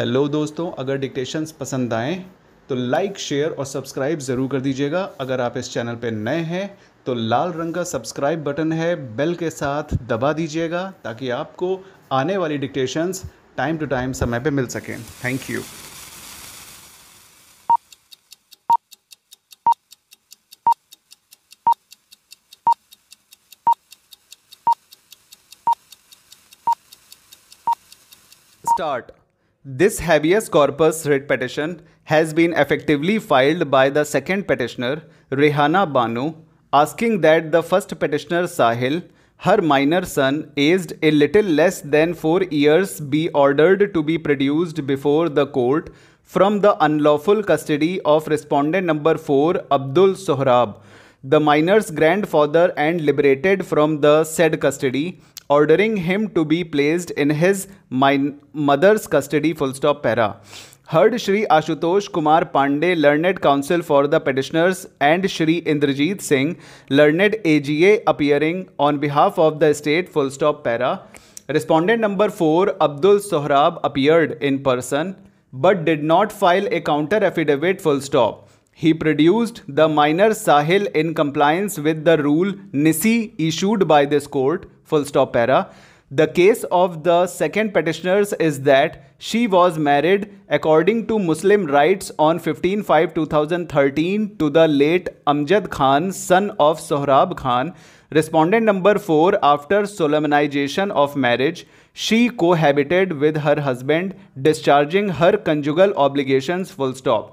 Hello दोस्तों, अगर dictations पसंद आएँ तो लाइक, शेयर और सब्सक्राइब ज़रूर कर दीजिएगा। अगर आप इस चैनल पे नए हैं तो लाल रंग का सब्सक्राइब बटन है, बेल के साथ दबा दीजिएगा ताकि आपको आने वाली डिक्टेशंस टाइम टू टाइम समय पे मिल सकें। Thank you. Start. This habeas corpus writ petition has been effectively filed by the second petitioner, Rehana Banu, asking that the first petitioner, Sahil, her minor son, aged a little less than 4 years, be ordered to be produced before the court from the unlawful custody of respondent number 4, Abdul Sohrab, the minor's grandfather, and liberated from the said custody, ordering him to be placed in his mother's custody, full stop, para. Heard Shri Ashutosh Kumar Pandey, learned counsel for the petitioners, and Shri Indrajit Singh, learned AGA, appearing on behalf of the state, full stop, para. Respondent number 4, Abdul Sohrab, appeared in person but did not file a counter affidavit, full stop. He produced the minor Sahil in compliance with the rule Nisi issued by this court, full stop, para. The case of the second petitioners is that she was married according to Muslim rites on 15/5/2013 to the late Amjad Khan, son of Sohrab Khan. Respondent number 4, after solemnization of marriage, she cohabited with her husband, discharging her conjugal obligations, full stop.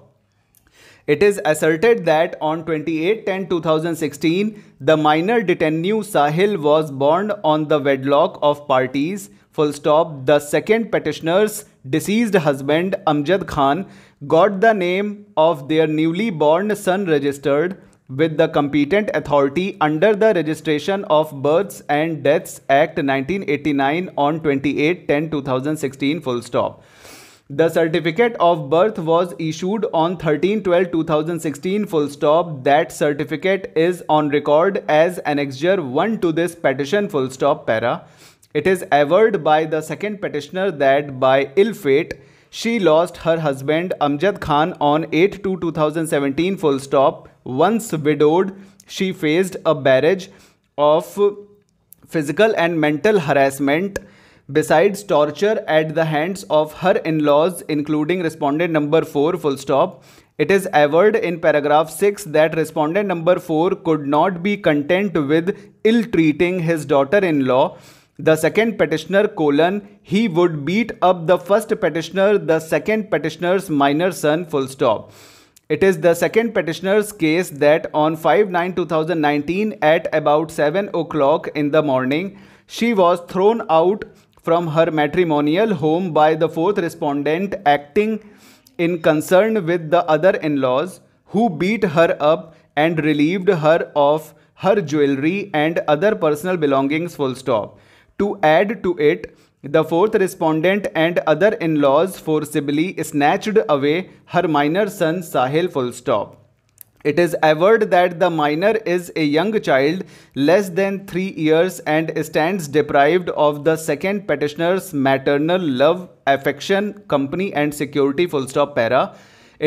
It is asserted that on 28/10/2016, the minor détenu Sahil was born on the wedlock of parties, full stop. The second petitioner's deceased husband, Amjad Khan, got the name of their newly born son registered with the competent authority under the Registration of Births and Deaths Act 1989 on 28/10/2016, full stop. The certificate of birth was issued on 13/12/2016, full stop. That certificate is on record as Annexure 1 to this petition, full stop, para. It is averred by the second petitioner that by ill fate she lost her husband Amjad Khan on 8/2/2017, full stop. Once widowed, she faced a barrage of physical and mental harassment besides torture at the hands of her in-laws, including respondent number 4, full stop. It is averred in paragraph 6 that respondent number 4 could not be content with ill-treating his daughter-in-law, the second petitioner, he would beat up the first petitioner, the second petitioner's minor son, full stop. It is the second petitioner's case that on 5/9/2019 at about 7 o'clock in the morning, she was thrown out from her matrimonial home by the fourth respondent, acting in concern with the other in-laws, who beat her up and relieved her of her jewelry and other personal belongings, full stop. To add to it, the fourth respondent and other in-laws forcibly snatched away her minor son Sahil, full stop. It is averred that the minor is a young child less than 3 years and stands deprived of the second petitioner's maternal love, affection, company and security, full stop, para.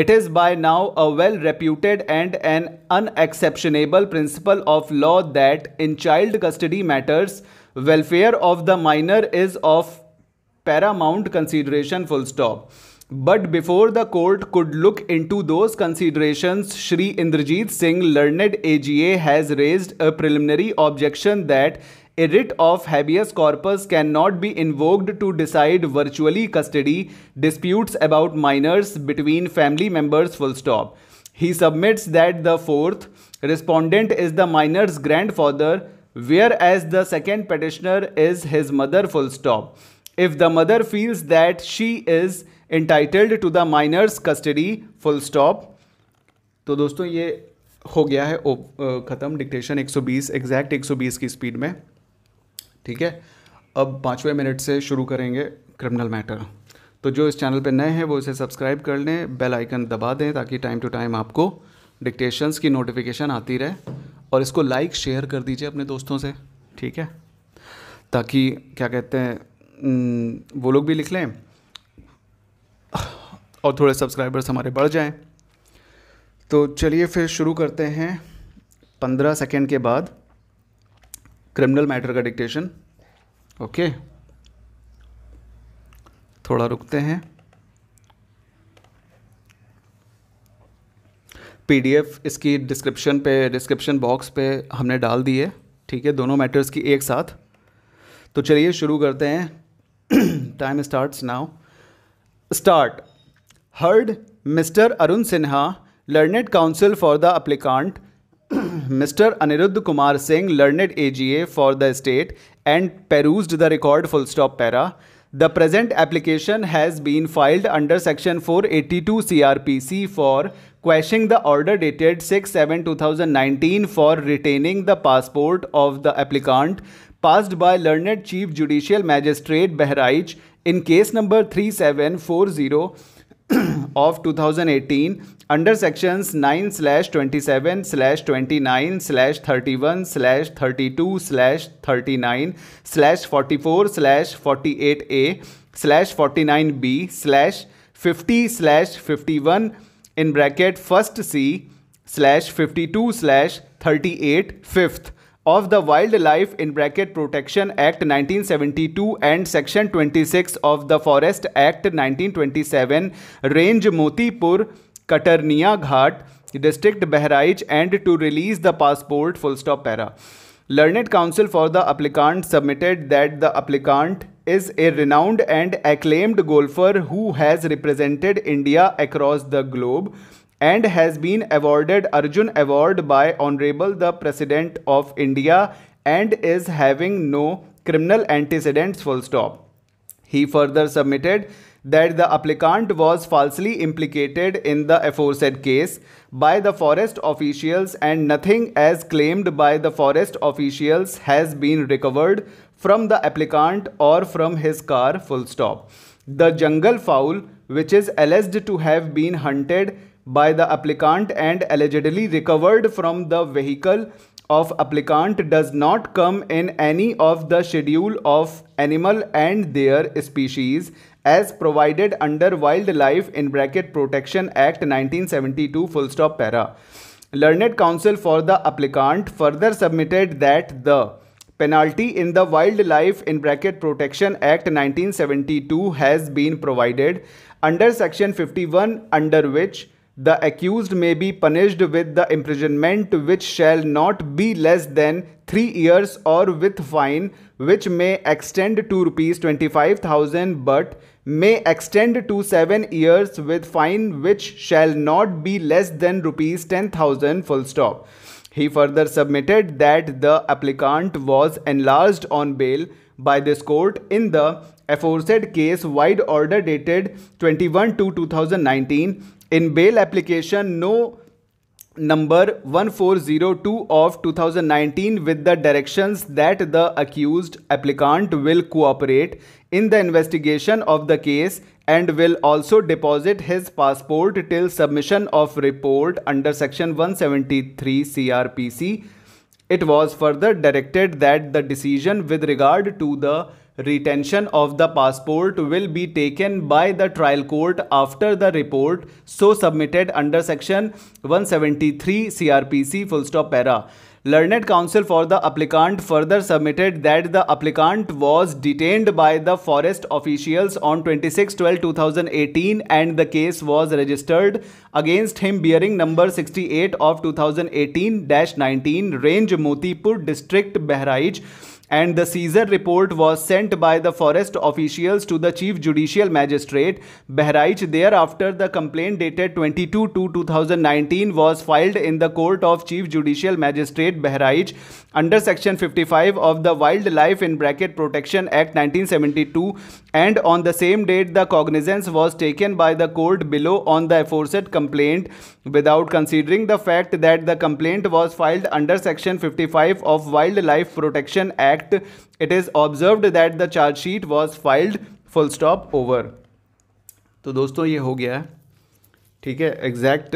It is by now a well-reputed and an unexceptionable principle of law that in child custody matters, welfare of the minor is of paramount consideration, full stop. But before the court could look into those considerations, Shri Indrajit Singh, learned AGA, has raised a preliminary objection that a writ of habeas corpus cannot be invoked to decide virtually custody disputes about minors between family members, full stop. He submits that the fourth respondent is the minor's grandfather, whereas the second petitioner is his mother, full stop. If the mother feels that she is entitled to the minor's custody, full stop. तो दोस्तों ये हो गया है ख़त्म dictation 120 exact 120 की speed में, ठीक है। अब 5वें मिनट से शुरू करेंगे क्रिमिनल मैटर। तो जो इस चैनल पे नए हैं वो इसे सब्सक्राइब कर लें, बेल आइकन दबा दें ताकि टाइम टू टाइम आपको डिक्टेशंस की नोटिफिकेशन आती रहे, और इसको लाइक शेयर कर दीजिए अपने दोस्तों से, ठीक है, ताकि क्या कहते हैं वो लोग भी लिख लें और थोड़े सब्सक्राइबर्स हमारे बढ़ जाएं। तो चलिए फिर शुरू करते हैं 15 सेकेंड के बाद क्रिमिनल मैटर का डिक्टेशन। ओके, थोड़ा रुकते हैं। पीडीएफ इसकी डिस्क्रिप्शन बॉक्स पे हमने डाल दी है, ठीक है, दोनों मैटर्स की एक साथ। तो चलिए शुरू करते हैं। Time starts now. Start. Heard Mr. Arun Sinha, learned counsel for the applicant, Mr. Aniruddh Kumar Singh, learned AGA for the state, and perused the record full stop para. The present application has been filed under section 482 CRPC for quashing the order dated 6/7/2019 for retaining the passport of the applicant passed by learned Chief Judicial Magistrate Bahraich in case number 3740 of 2018 under sections 9/27/32/32/32/48A/49B/50/51 in bracket first C/52/38 fifth of the Wildlife in bracket Protection Act 1972 and Section 26 of the Forest Act 1927, Range Motipur, Katarnia Ghat, District Bahraich, and to release the passport full stop para. Learned counsel for the applicant submitted that the applicant is a renowned and acclaimed golfer who has represented India across the globe and has been awarded Arjun Award by Honorable the President of India and is having no criminal antecedents full stop. He further submitted that the applicant was falsely implicated in the aforesaid case by the forest officials and nothing as claimed by the forest officials has been recovered from the applicant or from his car full stop. The jungle fowl which is alleged to have been hunted by the applicant and allegedly recovered from the vehicle of applicant does not come in any of the schedule of animal and their species as provided under Wildlife in bracket Protection Act 1972 full stop para. Learned counsel for the applicant further submitted that the penalty in the Wildlife in bracket Protection Act 1972 has been provided under section 51 under which the accused may be punished with the imprisonment which shall not be less than 3 years or with fine which may extend to rupees 25,000 but may extend to 7 years with fine which shall not be less than rupees 10,000 full stop. He further submitted that the applicant was enlarged on bail by this court in the aforesaid case wide order dated 21/2/2019 in bail application no number 1402 of 2019 with the directions that the accused applicant will cooperate in the investigation of the case and will also deposit his passport till submission of report under section 173 CRPC. It was further directed that the decision with regard to the retention of the passport will be taken by the trial court after the report so submitted under section 173 CRPC full stop para. Learned counsel for the applicant further submitted that the applicant was detained by the forest officials on 26/12/2018 and the case was registered against him bearing number 68 of 2018-19 Range Motipur District Bahraich and the seizure report was sent by the forest officials to the Chief Judicial Magistrate Bahraich. Thereafter, the complaint dated 22/2/2019 was filed in the Court of Chief Judicial Magistrate Bahraich under Section 55 of the Wildlife in bracket Protection Act 1972 and on the same date the cognizance was taken by the court below on the aforesaid complaint without considering the fact that the complaint was filed under Section 55 of Wildlife Protection Act. It is observed that the charge sheet was filed full stop over. तो दोस्तों ये हो गया है, ठीक है, exact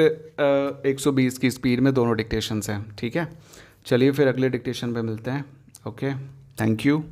120 की speed में दोनों डिक्टेशंस हैं, ठीक है। चलिए फिर अगले डिक्टेशन पे मिलते हैं। Okay, thank you.